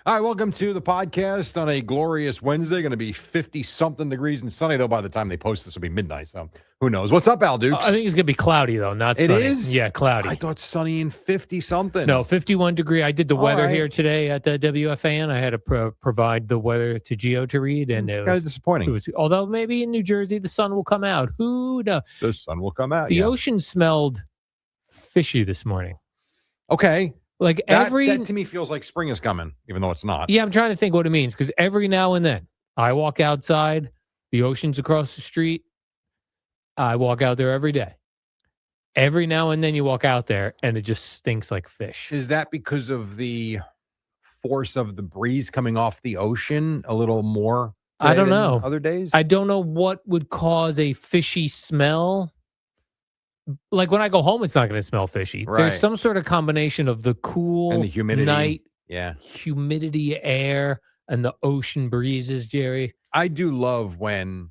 All right, welcome to the podcast on a glorious Wednesday. Going to be 50-something degrees and sunny, though by the time they post this will be midnight, so who knows. What's up, Al Dukes? I think it's going to be cloudy, though, not It sunny. is? Yeah, cloudy. I thought sunny and 50-something. No, 51 degree. I did the weather right. here today at the WFAN. I had to provide the weather to Gio to read, and It's it kind was of disappointing. although maybe in New Jersey the sun will come out. Who knows? The sun will come out, The ocean smelled fishy this morning. Okay. Like that to me feels like spring is coming, even though it's not. Yeah, I'm trying to think what it means, because every now and then I walk outside, the ocean's across the street. I walk out there every day. Every now and then you walk out there and it just stinks like fish. Is that because of the force of the breeze coming off the ocean a little more? I don't know. Other days? I don't know what would cause a fishy smell. Like when I go home, it's not going to smell fishy. Right. There's some sort of combination of the cool and the humidity. night, humidity, air, and the ocean breezes, Jerry. I do love when,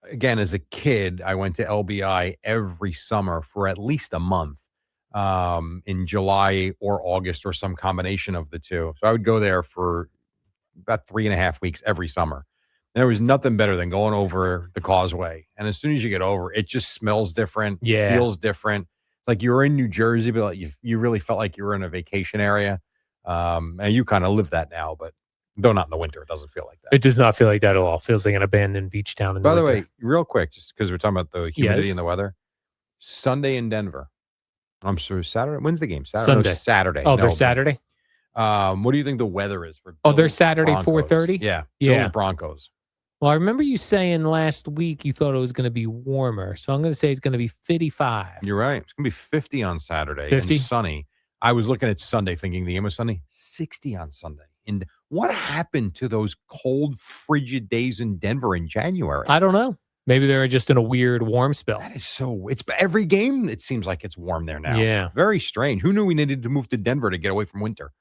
again, as a kid, I went to LBI every summer for at least a month in July or August or some combination of the two. So I would go there for about 3.5 weeks every summer. And there was nothing better than going over the causeway. And as soon as you get over, it just smells different, feels different. It's like you were in New Jersey, but like you really felt like you were in a vacation area. And you kind of live that now, but though not in the winter, it doesn't feel like that. It does not feel like that at all. It feels like an abandoned beach town in the winter. By the way, real quick, just because we're talking about the humidity and the weather, Sunday in Denver. I'm sure Saturday. When's the game? Sunday. No, Saturday. Oh, they're Saturday? What do you think the weather is for? Oh, they're Saturday, 4:30? Yeah. Yeah. Broncos. Well, I remember you saying last week you thought it was going to be warmer. So I'm going to say it's going to be 55. You're right. It's going to be 50 on Saturday 50? and sunny. I was looking at Sunday thinking the game was sunny. 60 on Sunday. And what happened to those cold, frigid days in Denver in January? I don't know. Maybe they're just in a weird warm spell. That is so. It's every game. It seems like it's warm there now. Yeah. Very strange. Who knew we needed to move to Denver to get away from winter?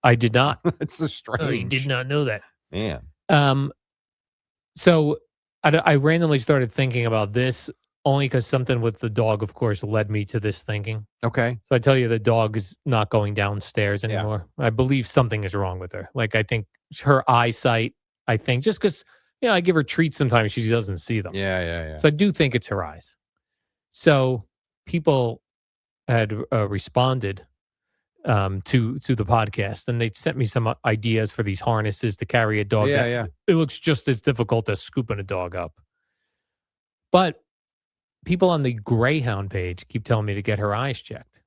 I did not. It's so strange. Oh, you did not know that. Man. So I randomly started thinking about this only because something with the dog, of course, led me to this thinking. Okay. So I tell you, the dog is not going downstairs anymore. I believe something is wrong with her. Like, I think her eyesight, just because, I give her treats sometimes, she doesn't see them. Yeah. So I do think it's her eyes. So people had responded to the podcast, and they sent me some ideas for these harnesses to carry a dog. Yeah. It looks just as difficult as scooping a dog up. But people on the Greyhound page keep telling me to get her eyes checked.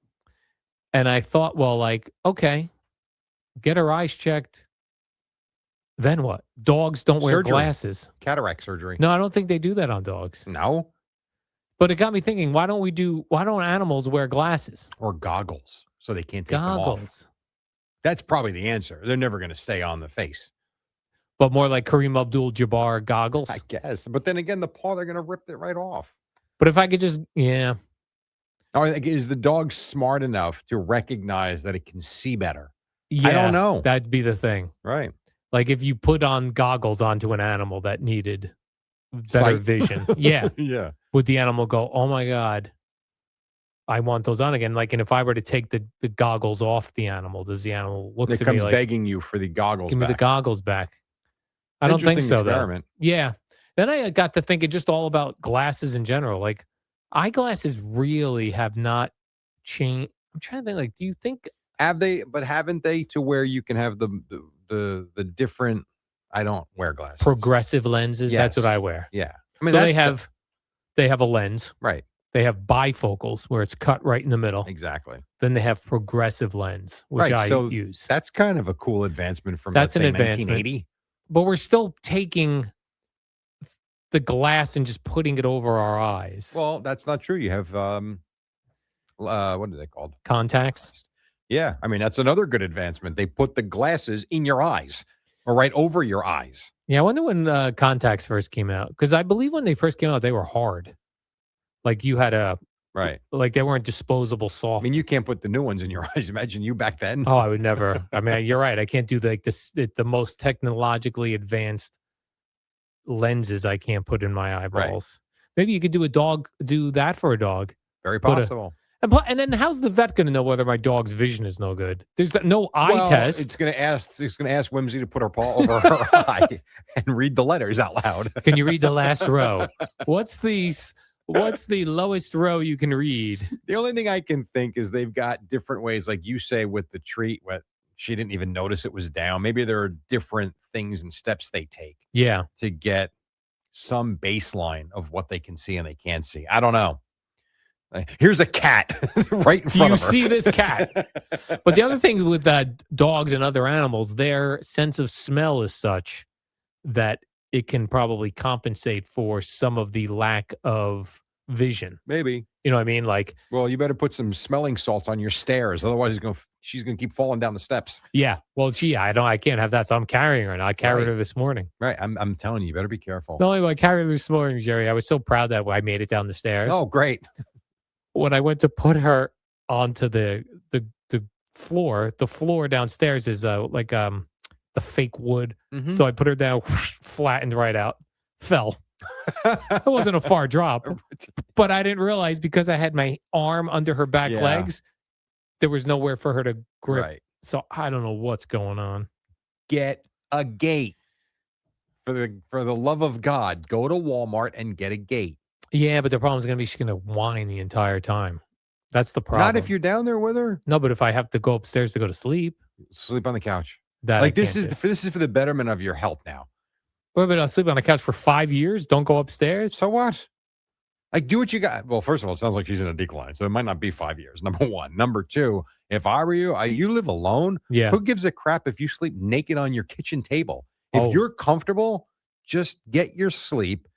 And I thought, well, okay, get her eyes checked. Then what? Dogs don't wear glasses. Cataract surgery. No, I don't think they do that on dogs. No. But it got me thinking, why don't animals wear glasses? Or goggles so they can't take them off. Goggles. That's probably the answer. They're never going to stay on the face. But more like Kareem Abdul-Jabbar goggles? I guess. But then again, the paw, they're going to rip it right off. But if I could just, Or is the dog smart enough to recognize that it can see better? Yeah, I don't know. That'd be the thing. Right. Like if you put on goggles onto an animal that needed better Sight. vision. Yeah. Yeah. Would the animal go, oh my God, I want those on again? Like, and if I were to take the goggles off the animal, does the animal look It to comes me like, begging you for the goggles give me back. the goggles back? I don't think so, experiment. though. Yeah. Then I got to thinking just all about glasses in general. Like, eyeglasses really have not changed. I'm trying to think, like, do you think... Haven't they to where you can have the different... I don't wear glasses. Progressive lenses? Yes. That's what I wear. Yeah. I mean, so they have a lens. Right. They have bifocals where it's cut right in the middle. Exactly. Then they have progressive lens, which I use. That's kind of a cool advancement from, That's let's say, an advancement. 1980. But we're still taking the glass and just putting it over our eyes. Well, that's not true. You have, what are they called? Contacts? Yeah. I mean, that's another good advancement. They put the glasses in your eyes or right over your eyes. Yeah, I wonder when contacts first came out. Because I believe when they first came out, they were hard. Like you had right. Like they weren't disposable soft. I mean, you can't put the new ones in your eyes. Imagine you back then. Oh, I would never. I mean, you're right. I can't do the most technologically advanced lenses. I can't put in my eyeballs. Right. Maybe you could do that for a dog. Very possible. And then how's the vet going to know whether my dog's vision is no good? There's no eye test. It's going to ask Whimsy to put her paw over her eye and read the letters out loud. Can you read the last row? What's the lowest row you can read? The only thing I can think is they've got different ways, like you say with the treat, what she didn't even notice it was down. Maybe there are different things and steps they take to get some baseline of what they can see and they can't see. I don't know. Here's a cat right in front of her. Do you see this cat? But the other things with dogs and other animals, their sense of smell is such that it can probably compensate for some of the lack of vision. Maybe. You know what I mean? Like, well, you better put some smelling salts on your stairs. Otherwise, she's going to keep falling down the steps. Yeah. Well, I can't have that. So I'm carrying her. And I carried her this morning. Right. I'm telling you, better be careful. No, I carried her this morning, Jerry. I was so proud that I made it down the stairs. Oh, great. When I went to put her onto the floor, the floor downstairs is the fake wood. Mm-hmm. So I put her down, flattened right out, fell. It wasn't a far drop, but I didn't realize because I had my arm under her back legs, there was nowhere for her to grip. Right. So I don't know what's going on. Get a gate. For the love of God, go to Walmart and get a gate. Yeah, but the problem is going to be she's going to whine the entire time. That's the problem. Not if you're down there with her. No, but if I have to go upstairs to go to sleep. Sleep on the couch. This is for the betterment of your health now. Well, but I'll sleep on the couch for 5 years. Don't go upstairs. So what? Like, do what you got. Well, first of all, it sounds like she's in a decline, so it might not be 5 years. Number one. Number two, if I were you, you live alone. Yeah. Who gives a crap if you sleep naked on your kitchen table? If you're comfortable, just get your sleep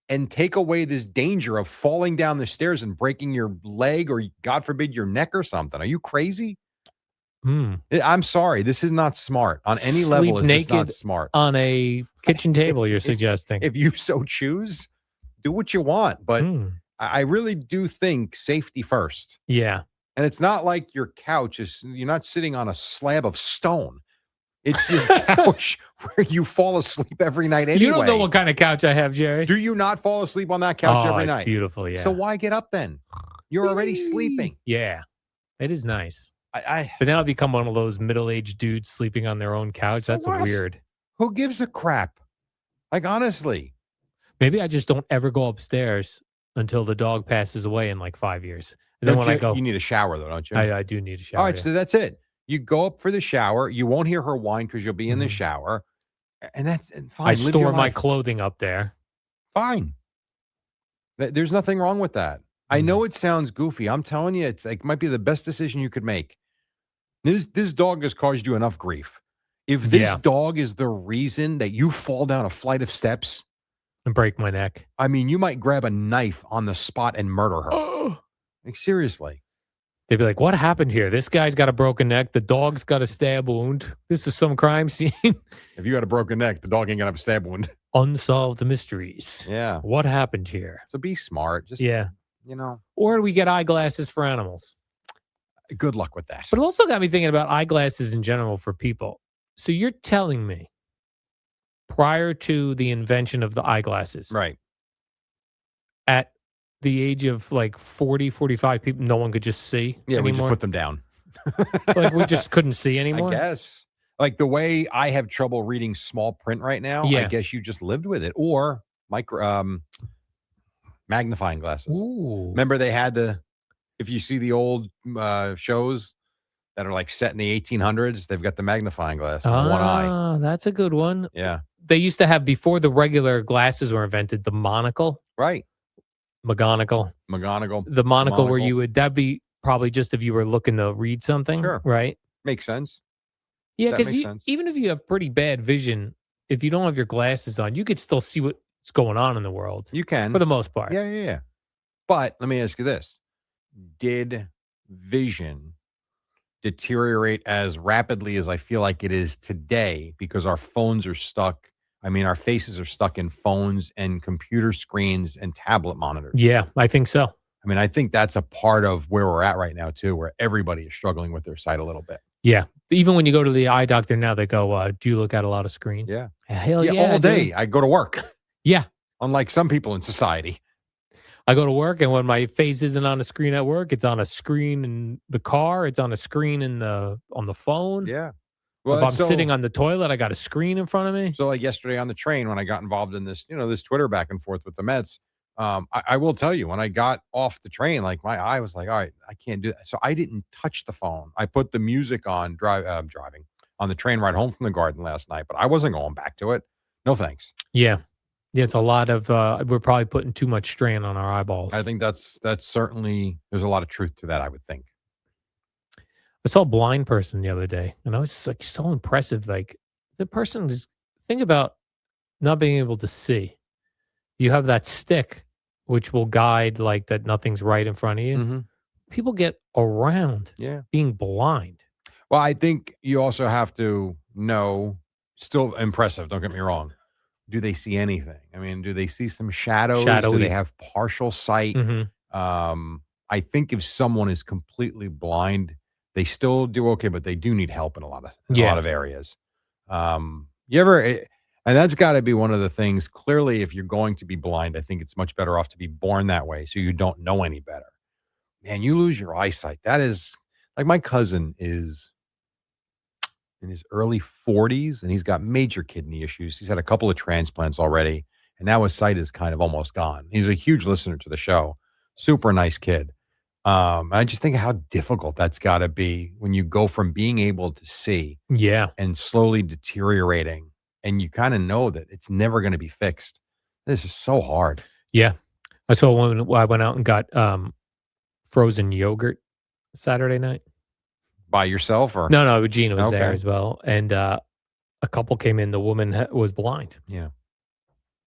and take away this danger of falling down the stairs and breaking your leg or, God forbid, your neck or something. Are you crazy? I'm sorry. This is not smart. On any level, it's not smart. On a kitchen table, you're suggesting. If you so choose, do what you want. But I really do think safety first. Yeah. And it's not like your couch you're not sitting on a slab of stone. It's your couch where you fall asleep every night anyway. You don't know what kind of couch I have, Jerry. Do you not fall asleep on that couch every night? It's beautiful, yeah. So why get up then? You're already sleeping. Yeah, it is nice. But then I'll become one of those middle-aged dudes sleeping on their own couch. That's weird. Who gives a crap? Like, honestly. Maybe I just don't ever go upstairs until the dog passes away in like 5 years. And then when I go... You need a shower, though, don't you? I do need a shower. All right, so that's it. You go up for the shower. You won't hear her whine because you'll be in the shower. And that's fine. I store my clothing up there. Fine. There's nothing wrong with that. I know it sounds goofy. I'm telling you, it might be the best decision you could make. This dog has caused you enough grief. If this dog is the reason that you fall down a flight of steps and break my neck, I mean, you might grab a knife on the spot and murder her. Like, seriously. They'd be like, what happened here? This guy's got a broken neck. The dog's got a stab wound. This is some crime scene. If you got a broken neck, the dog ain't going to have a stab wound. Unsolved mysteries. Yeah. What happened here? So be smart. Just, Or we get eyeglasses for animals. Good luck with that. But it also got me thinking about eyeglasses in general for people. So you're telling me prior to the invention of the eyeglasses. Right. At the age of like 40, 45 people, no one could just see anymore? We just put them down. Like we just couldn't see anymore? I guess. Like the way I have trouble reading small print right now, I guess you just lived with it. Or magnifying glasses. Ooh. Remember they had if you see the old shows that are like set in the 1800s, they've got the magnifying glass in one eye. That's a good one. Yeah. They used to have, before the regular glasses were invented, the monocle. Right. McGonagall. The monocle where you would, that'd be probably just if you were looking to read something. Sure. Right? Makes sense. Yeah, because even if you have pretty bad vision, if you don't have your glasses on, you could still see what's going on in the world. You can. For the most part. Yeah. But let me ask you this. Did vision deteriorate as rapidly as I feel like it is today because our phones are stuck? I mean, our faces are stuck in phones and computer screens and tablet monitors. Yeah, I think so. I mean, I think that's a part of where we're at right now, too, where everybody is struggling with their sight a little bit. Yeah. Even when you go to the eye doctor now, they go, do you look at a lot of screens? Yeah. Hell yeah. All day. I go to work. Yeah. Unlike some people in society. I go to work, and when my face isn't on a screen at work, it's on a screen in the car. It's on a screen on the phone. Yeah. Well, If that's I'm sitting so. on the toilet, I got a screen in front of me. So, like yesterday on the train, when I got involved in this, this Twitter back and forth with the Mets, I will tell you, when I got off the train, like my eye was like, all right, I can't do that. So I didn't touch the phone. I put the music on, driving on the train ride home from the Garden last night, but I wasn't going back to it. No thanks. Yeah. Yeah, it's a lot of, we're probably putting too much strain on our eyeballs. I think that's certainly, there's a lot of truth to that, I would think. I saw a blind person the other day, and I was like so impressive. Like the person just think about not being able to see. You have that stick, which will guide like that nothing's right in front of you. Mm-hmm. People get around Yeah. being blind. Well, I think you also have to know, still impressive, don't get me wrong. Do they see anything? I mean, do they see some shadows? Do they Shadowy. have partial sight? Hmm. I think if someone is completely blind, they still do okay, but they do need help in a lot of areas. You ever, and that's got to be one of the things. Clearly, if you're going to be blind, I think it's much better off to be born that way, so you don't know any better. Man, you lose your eyesight. That is like my cousin is in his early 40s, and he's got major kidney issues. He's had a couple of transplants already, and now his sight is kind of almost gone. He's a huge listener to the show. Super nice kid. I just think how difficult that's got to be when you go from being able to see Yeah. and slowly deteriorating, and you kind of know that it's never going to be fixed. This is so hard. Yeah. I saw one. I went out and got frozen yogurt Saturday night. By yourself or No, Gina was there Okay. as well. And a couple came in. The woman was blind. Yeah.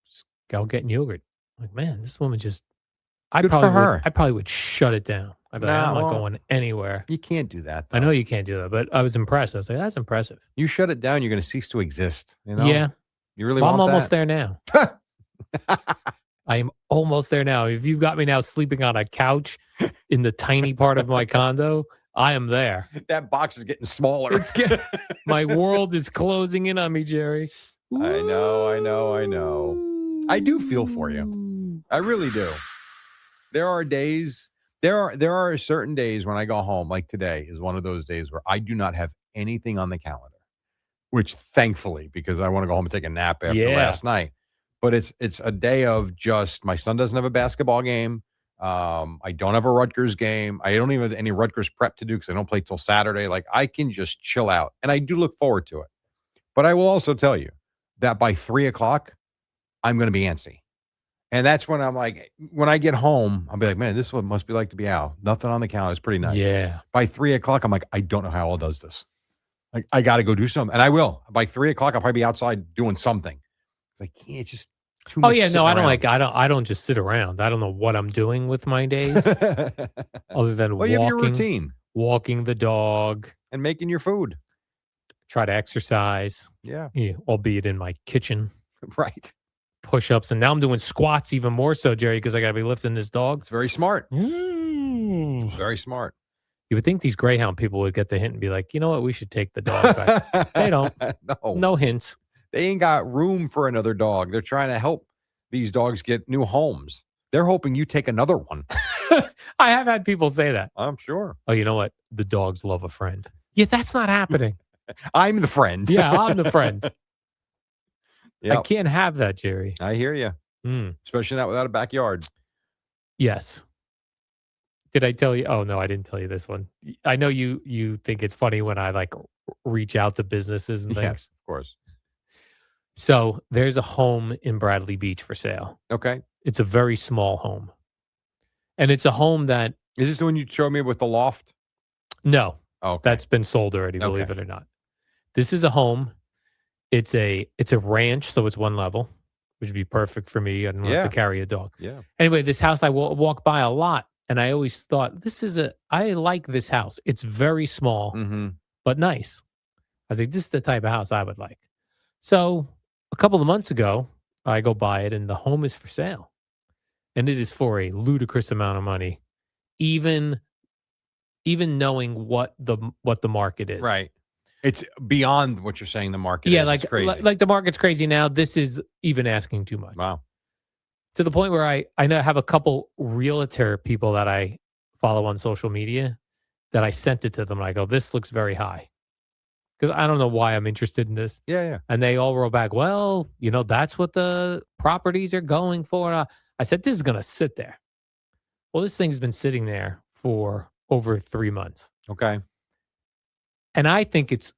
Just out getting yogurt. Like, man, this woman just, Good for her. I probably would shut it down. I'd be like, I'm not No. going anywhere. You can't do that, I know though. you can't do that, but I was impressed. I was like, that's impressive. You shut it down, you're going to cease to exist. Yeah. You really Well, want I'm almost that? there now. I am almost there now. If you've got me now sleeping on a couch in the tiny part of my condo, I am there. That box is getting smaller. My world is closing in on me, Jerry. I know. I do feel for you. I really do. There are days, there are certain days when I go home, like today is one of those days where I do not have anything on the calendar, which thankfully, because I want to go home and take a nap after last night. But it's a day of just, my son doesn't have a basketball game. I don't have a Rutgers game. I don't even have any Rutgers prep to do because I don't play till Saturday. Like, I can just chill out, and I do look forward to it. But I will also tell you that by 3:00, I'm going to be antsy. And that's when I'm like, when I get home, I'll be like, man, this is what it must be like to be Al. Nothing on the calendar. It's pretty nice. Yeah. By 3:00, I'm like, I don't know how Al does this. Like, I got to go do something. And I will. By 3:00, I'll probably be outside doing something. It's like, it's just too much. Oh yeah, no, I don't sitting I don't just sit around. I don't know what I'm doing with my days around. other than Well, you have your routine walking the dog, and making your food. try to exercise, Yeah. albeit in my kitchen, Right. push-ups, and now I'm doing squats even more so, Jerry, because I got to be lifting this dog. It's very smart. Mm. Very smart. You would think these Greyhound people would get the hint and be like, you know what, we should take the dog back. They don't. No. No hints. They ain't got room for another dog. They're trying to help these dogs get new homes. They're hoping you take another one. I have had people say that. I'm sure. Oh, you know what? The dogs love a friend. Yeah, that's not happening. I'm the friend. Yeah, I'm the friend. Yep. I can't have that, Jerry. I hear you. Mm. Especially not without a backyard. Yes. Did I tell you? Oh, no, I didn't tell you this one. I know you think it's funny when I like reach out to businesses and things. Yes, of course. So there's a home in Bradley Beach for sale. Okay. It's a very small home. And it's a home that, Is this the one you showed me with the loft? no, Okay. that's been sold already, believe Okay. it or not. This is a home. It's a ranch, so it's one level, which would be perfect for me. I don't have Yeah. to carry a dog. Yeah. Anyway, this house I walk by a lot, and I always thought, I like this house. It's very small, Mm-hmm. but nice. I was like, this is the type of house I would like. So a couple of months ago, I go by it, and the home is for sale. And it is for a ludicrous amount of money, even knowing what the market is. Right. It's beyond what you're saying the market Yeah, is. like It's crazy. like the market's crazy now. This is even asking too much. Wow. To the point where I know have a couple realtor people that I follow on social media that I sent it to them and I go, "This looks very high." Because I don't know why I'm interested in this. Yeah, yeah. And they all wrote back, "Well, that's what the properties are going for." I said, "This is gonna sit there." Well, this thing's been sitting there for over 3 months, Okay. and I think it's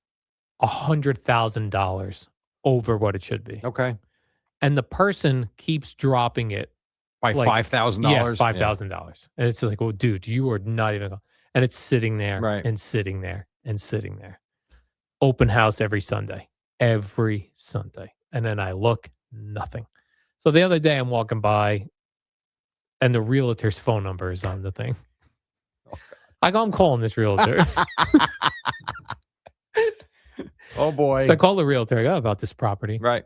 $100,000 over what it should be. Okay. And the person keeps dropping it By like, yeah, $5,000? Yeah. $5,000. And it's like, well, dude, you are not even, and it's sitting there Right. and sitting there and sitting there. Open house every Sunday, every Sunday. And then I look, nothing. So the other day I'm walking by and the realtor's phone number is on the thing. I go, I'm calling this realtor. Oh, boy. So I call the realtor. I go about this property. Right.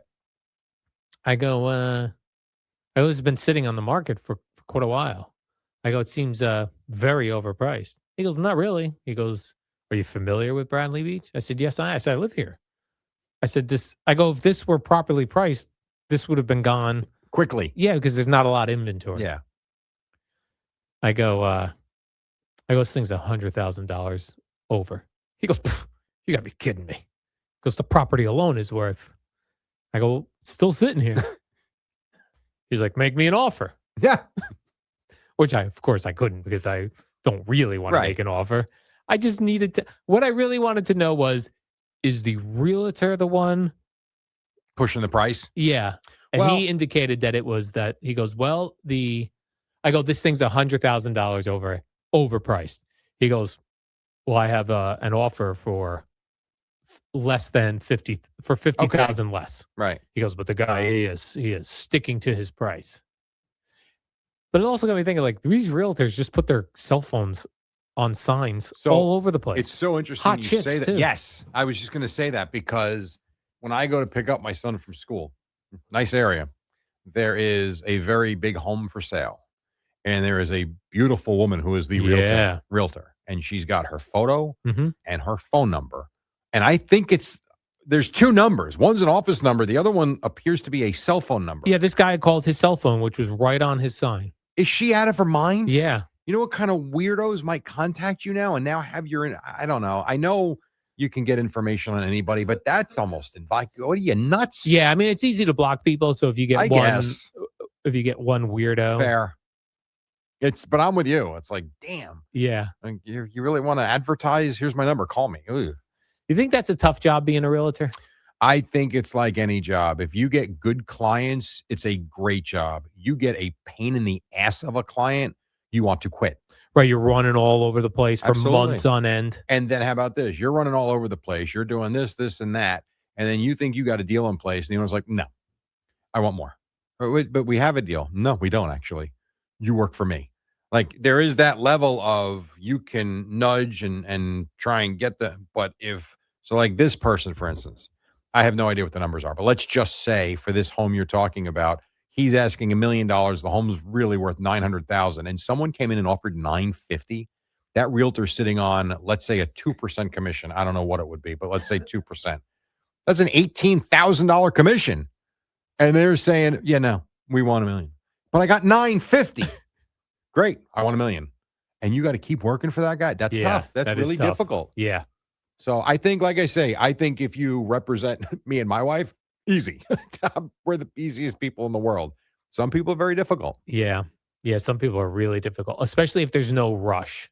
I go, I was been sitting on the market for quite a while. I go, it seems very overpriced. He goes, not really. He goes, are you familiar with Bradley Beach? I said, yes, I said, I live here. I said, I go, if this were properly priced, this would have been gone Quickly. Yeah, because there's not a lot of inventory. Yeah. I go, this thing's $100,000 over. He goes, you gotta be kidding me. Because the property alone is worth. I go, it's still sitting here. He's like, make me an offer. Yeah. Which of course I couldn't because I don't really want to Right. make an offer. I just needed to, what I really wanted to know was, is the realtor the one? Pushing the price? Yeah. And Well- he indicated that it was that, he goes, well, I go, this thing's $100,000 overpriced. He goes, well, I have an offer for less than 50,000 less. Right. He goes, but the guy, he is sticking to his price. But it also got me thinking, like, these realtors just put their cell phones on signs So, all over the place. It's so interesting Hot you chicks, say that. too. Yes. I was just going to say that because when I go to pick up my son from school, nice area, there is a very big home for sale. And there is a beautiful woman who is the Yeah. realtor. And she's got her photo Mhm. and her phone number. And I think there's two numbers. One's an office number. The other one appears to be a cell phone number. Yeah, this guy called his cell phone, which was right on his sign. Is she out of her mind? Yeah. You know what kind of weirdos might contact you now and now have I don't know. I know you can get information on anybody, but that's almost what are you, nuts? Yeah, I mean, it's easy to block people. So if you get I guess. if you get one weirdo, Fair. But I'm with you. It's like, damn. yeah. Like, you really want to advertise? Here's my number. Call me. Ugh. You think that's a tough job being a realtor? I think it's like any job. If you get good clients, it's a great job. You get a pain in the ass of a client, you want to quit. Right, you're running all over the place for Absolutely. months on end. And then how about this? You're running all over the place. You're doing this, and that. And then you think you got a deal in place. And the owner's like, no, I want more. But we have a deal. No, we don't actually. You work for me. Like there is that level of you can nudge and try and get so like this person, for instance, I have no idea what the numbers are, but let's just say for this home you're talking about, he's asking $1 million. The home's really worth 900,000, and someone came in and offered 950. That realtor's sitting on, let's say, a 2% commission. I don't know what it would be, but let's say 2%. That's an $18,000 commission, and they're saying, "Yeah, no, we want $1 million, but I got 950. Great, I want $1 million." And you got to keep working for that guy. That's tough. That's that is really tough. difficult. Yeah. So I think, like I say, if you represent me and my wife, easy. We're the easiest people in the world. Some people are very difficult. Yeah. Yeah. Some people are really difficult, especially if there's no rush.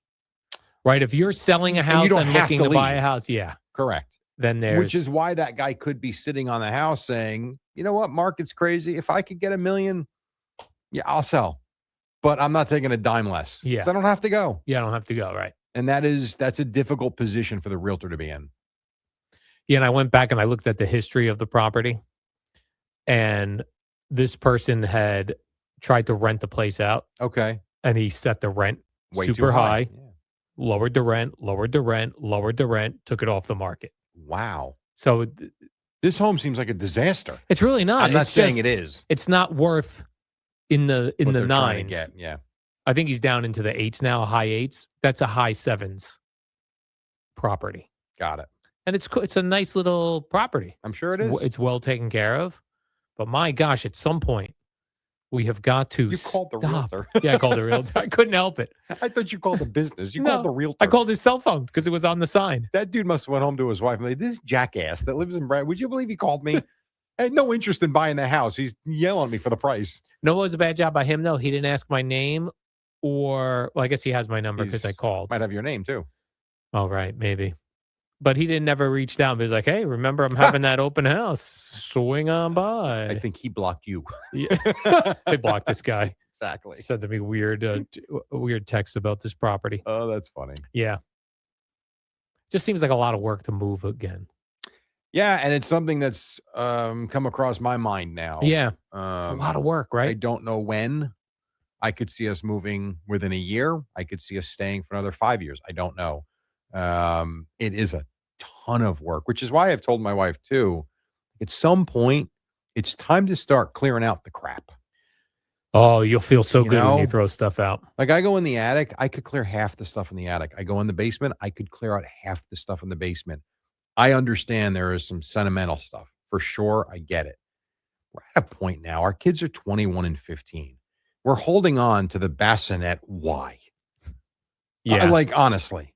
Right. If you're selling a house and looking to buy a house, yeah. Correct. Then there's Which is why that guy could be sitting on the house saying, you know what, market's crazy. If I could get $1 million, yeah, I'll sell. But I'm not taking a dime less. Yeah. So I don't have to go. Yeah, I don't have to go. Right. And that's a difficult position for the realtor to be in. Yeah. And I went back and I looked at the history of the property. And this person had tried to rent the place out. Okay. And he set the rent Way super too high, Yeah. lowered the rent, took it off the market. Wow. So This home seems like a disaster. it's really not. I'm not It's saying just- it is. It's not worth in the what they're trying to nines. get. Yeah. I think he's down into the eights now, high eights. That's a high sevens property. Got it. And it's a nice little property. I'm sure it is. It's well taken care of. But my gosh, at some point, We have got to You called the stop. realtor. Yeah, I called the realtor. I couldn't help it. I thought you called the business. You No, called the realtor. I called his cell phone because it was on the sign. That dude must have went home to his wife and like, this jackass that lives in Brad. Would you believe he called me? I had no interest in buying the house. He's yelling at me for the price. No, it was a bad job by him, though. He didn't ask my name well, I guess he has my number because I called. Might have your name too. Oh, right. Maybe. But he didn't never reach down. He was like, hey, remember, I'm having that open house. Swing on by. I think he blocked you. Yeah. They blocked this guy. Exactly. Sent me weird texts about this property. Oh, that's funny. Yeah. Just seems like a lot of work to move again. Yeah, and it's something that's come across my mind now. Yeah. It's a lot of work, I right? don't know when. I could see us moving within a year. I could see us staying for another 5 years. I don't know. It is a ton of work, which is why I've told my wife too, at some point, it's time to start clearing out the crap. Oh, you'll feel so good when you throw stuff out. Like I go in the attic, I could clear half the stuff in the attic. I go in the basement, I could clear out half the stuff in the basement. I understand there is some sentimental stuff. For sure, I get it. We're at a point now. Our kids are 21 and 15. We're holding on to the bassinet. Why? Yeah. Like, honestly,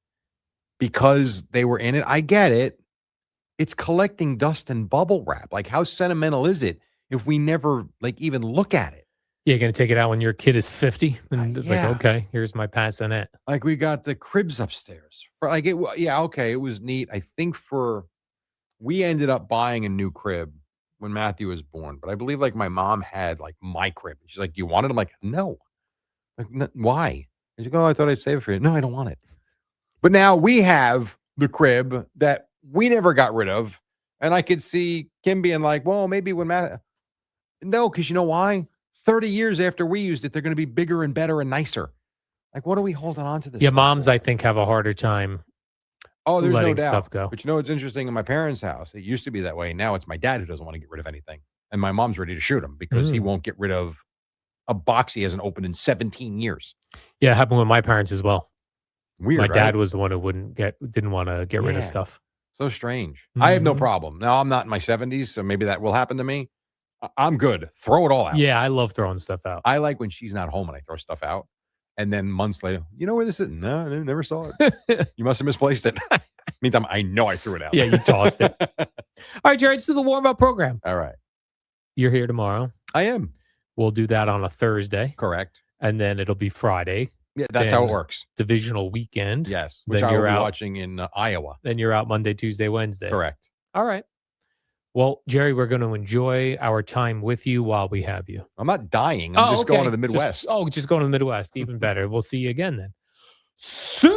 because they were in it. I get it. It's collecting dust and bubble wrap. Like, how sentimental is it if we never, like, even look at it? You're going to take it out when your kid is 50? And it's yeah. like, okay, here's my bassinet. Like, we got the cribs upstairs. For like, okay, it was neat. I think we ended up buying a new crib when Matthew was born. But I believe, like, my mom had, like, my crib. She's like, do you want it? I'm like, no. Like, why? She's like, oh, I thought I'd save it for you. No, I don't want it. But now we have the crib that we never got rid of. And I could see Kim being like, well, maybe when no, because you know why? 30 years after we used it, they're going to be bigger and better and nicer. Like, what are we holding on to this? Yeah, moms, I think, have a harder time. Oh, there's letting no doubt. stuff go. But you know what's interesting? In my parents' house, it used to be that way. Now it's my dad who doesn't want to get rid of anything. And my mom's ready to shoot him because he won't get rid of a box he hasn't opened in 17 years. Yeah, it happened with my parents as well. Weird, my dad right? was the one who didn't want to get rid of stuff. So strange. I have no problem. Now, I'm not in my 70s, so maybe that will happen to me. I'm good. Throw it all out. Yeah, I love throwing stuff out. I like when she's not home and I throw stuff out. And then months later, you know where this is? No, I never saw it. You must have misplaced it. Meantime, I know I threw it out. Yeah, you tossed it. All right, Jerry, let's do the warm-up program. All right. You're here tomorrow. I am. We'll do that on a Thursday. Correct. And then it'll be Friday. Yeah, that's how it works. Divisional weekend. Yes. Which I will be watching in Iowa. Then you're out Monday, Tuesday, Wednesday. Correct. All right. Well, Jerry, we're going to enjoy our time with you while we have you. I'm not dying. I'm just going to the Midwest. Just going to the Midwest. Even better. We'll see you again then. See